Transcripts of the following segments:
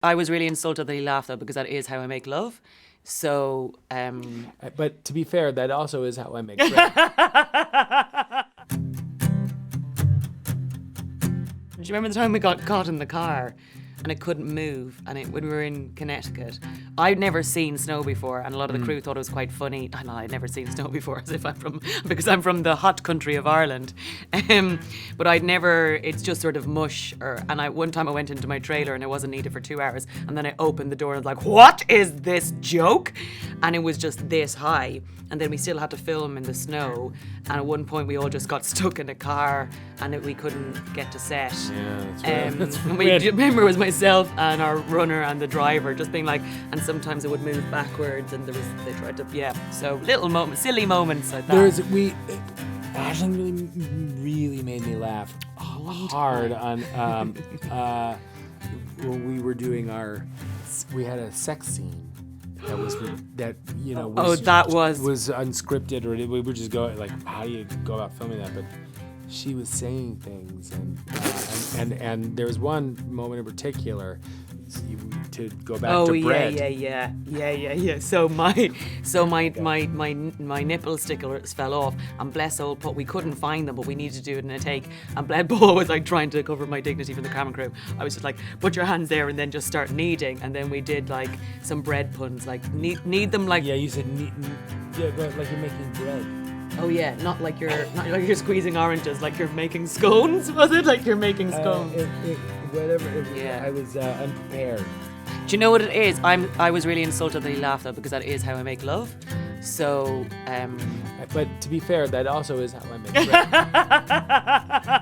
I was really insulted that he laughed though, because that is how I make love. So, But to be fair, that also is how I make bread. Do you remember the time we got caught in the car and it couldn't move, and when we were in Connecticut? I'd never seen snow before, and a lot of the crew thought it was quite funny. I know I'd never seen snow before, as if because I'm from the hot country of Ireland. But I'd never, it's just sort of mush. One time I went into my trailer and I wasn't needed for 2 hours, and then I opened the door and I was like, what is this joke? And it was just this high. And then we still had to film in the snow, and at one point we all just got stuck in a car and we couldn't get to set. Yeah, that's right. That's We remember it was myself and our runner and the driver just being like, and sometimes it would move backwards, and they tried to, so little moments, silly moments like that. Aisling really made me laugh hard on when we were doing we had a sex scene. That was unscripted, or we were just going like, how do you go about filming that? But she was saying things, and there was one moment in particular, to go back to bread. Yeah. So my nipple stickers fell off, and bless old Paul, we couldn't find them, but we needed to do it in a take. And Paul was like trying to cover my dignity from the camera crew. I was just like, put your hands there, and then just start kneading. And then we did like some bread puns, like knead them like. Yeah, you said knead. Yeah, like you're making bread. Oh yeah, not like you're squeezing oranges, like you're making scones. Was it like you're making scones? Whatever. I was unprepared. Do you know what it is? I was really insulted that he laughed though, because that is how I make love. So, But to be fair, that also is how I make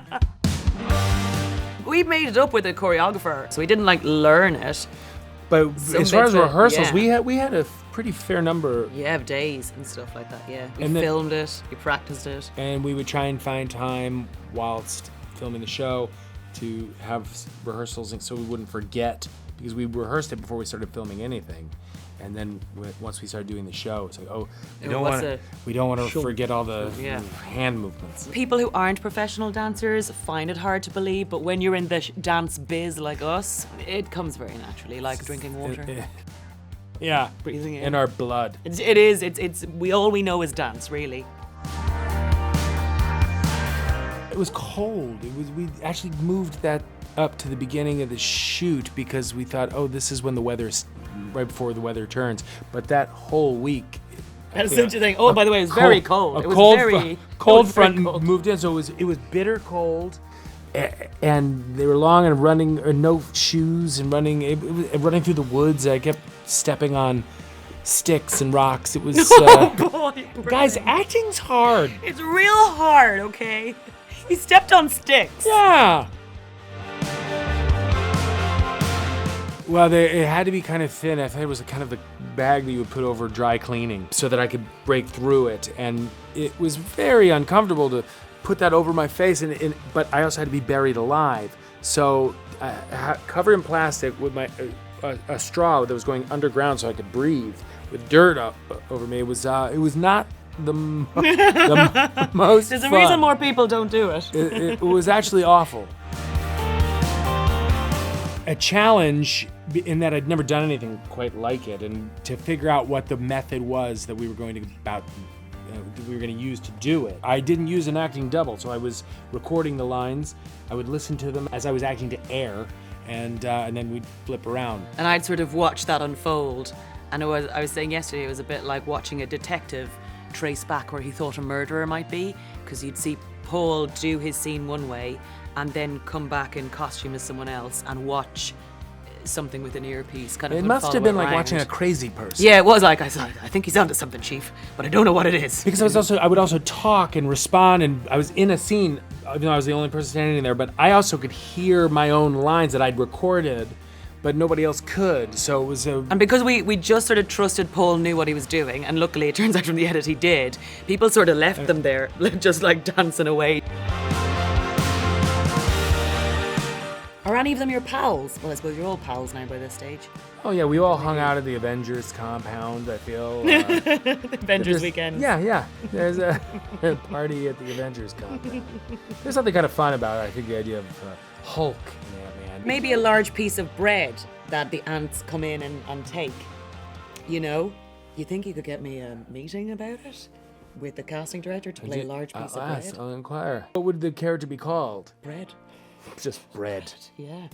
bread. We made it up with a choreographer, so we didn't like learn it. But as far as rehearsals, we had a pretty fair number. Yeah, of days and stuff like that. Yeah, we filmed it, we practiced it, and we would try and find time whilst filming the show to have rehearsals, so we wouldn't forget, because we rehearsed it before we started filming anything. And then once we started doing the show, it's like, we don't want to forget all the hand movements. People who aren't professional dancers find it hard to believe, but when you're in the dance biz like us, it comes very naturally, like drinking water. Yeah, breathing in our blood. It is. It's all we know is dance, really. It was cold. We actually moved that up to the beginning of the shoot because we thought, this is when the weather's right before the weather turns. But that whole week, that's such a thing. Oh, by the way, it was very cold. It was cold front moved in, so it was bitter cold, and they were long and running, no shoes, and running through the woods. I kept stepping on sticks and rocks. It was guys, acting's hard. It's real hard. Okay, he stepped on sticks. Yeah. Well, it had to be kind of thin. I thought it was kind of the bag that you would put over dry cleaning so that I could break through it. And it was very uncomfortable to put that over my face, but I also had to be buried alive. So covered in plastic with a straw that was going underground so I could breathe with dirt up over me. It was not the most There's fun. a reason more people don't do it. It was actually awful. A challenge in that I'd never done anything quite like it, and to figure out what the method was that we were going to use to do it. I didn't use an acting double, so I was recording the lines. I would listen to them as I was acting to air, and then we'd flip around. And I'd sort of watch that unfold, and I was saying yesterday, it was a bit like watching a detective trace back where he thought a murderer might be, because you'd see Paul do his scene one way, and then come back in costume as someone else and watch something with an earpiece. Kind of. It must have been like watching a crazy person. Yeah, it was like, I think he's onto something, Chief, but I don't know what it is. Because I would also talk and respond, and I was in a scene, even though I was the only person standing there, but I also could hear my own lines that I'd recorded, but nobody else could. So it was And because we just sort of trusted Paul knew what he was doing, and luckily it turns out from the edit he did, people sort of left them there, just like dancing away. Are any of them your pals? Well, I suppose you're all pals now by this stage. Oh yeah, we all hung out at the Avengers compound, I feel. Avengers weekend. Yeah. There's a party at the Avengers compound. There's something kind of fun about it. I think the idea of Hulk and Ant-Man. Maybe a large piece of bread that the ants come in and take. You know? You think you could get me a meeting about it? With the casting director to play a large piece of bread? I'll inquire. What would the character be called? Bread. Just bread. Yeah.